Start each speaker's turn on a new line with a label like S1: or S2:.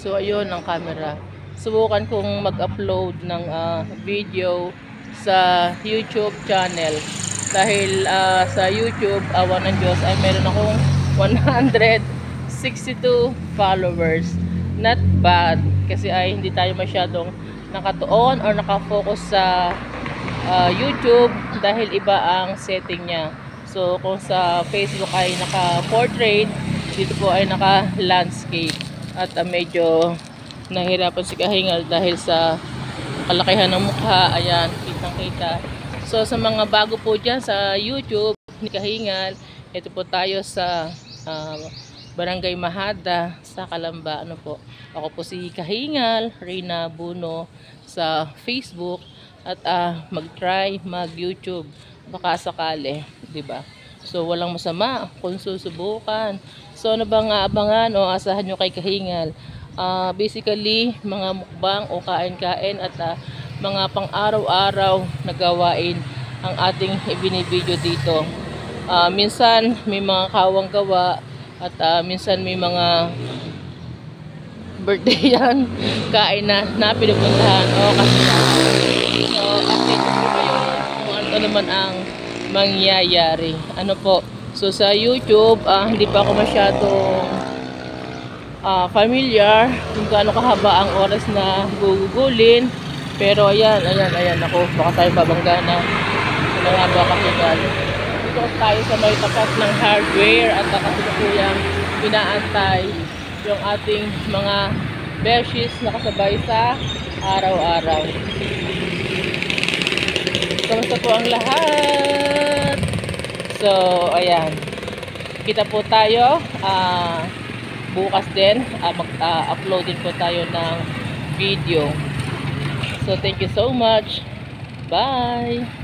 S1: So ayun ang camera. Subukan kong mag-upload ng video sa YouTube channel. Dahil sa YouTube, awa ng Diyos, ay meron akong 162 followers. Not bad. Kasi ay hindi tayo masyadong nakatuon or nakafocus sa YouTube dahil iba ang setting niya. So kung sa Facebook ay naka-portrait, dito po ay naka-landscape. At medyo nahirapan si Kahingal dahil sa kalakihan ng mukha. Ayan, kitang-kita. So sa mga bago po dyan sa YouTube ni Kahingal, ito po tayo sa Barangay Mahada sa Calamba. Ano po? Ako po si Kahingal, Reyna Buno sa Facebook. At mag-try mag-YouTube baka sakali, 'di ba? So walang masama kung susubukan. So ano bang aabangan o asahan nyo kay Kahingal? Basically mga mukbang o kain-kain at mga pang-araw-araw na gawain ang ating ibinibideo dito. Minsan may mga kawang gawa at minsan may mga birthday yan, kain na pinupuntahan o kasiyahan. So update ko kayo kung ano naman ang mangyayari. Ano po, so sa YouTube hindi pa ako masyadong familiar kung gaano kahaba ang oras na gugugulin. Pero ayan ako, baka tayo babangga na nangaba kasi dito tayo sa may tapat ng hardware at kasilukuyang inaantay yung ating mga beshies na kasabay sa araw-araw. Kamusta po ang lahat? So, ayan. Kita po tayo. Bukas din, mag-upload din po tayo ng video. So, thank you so much. Bye!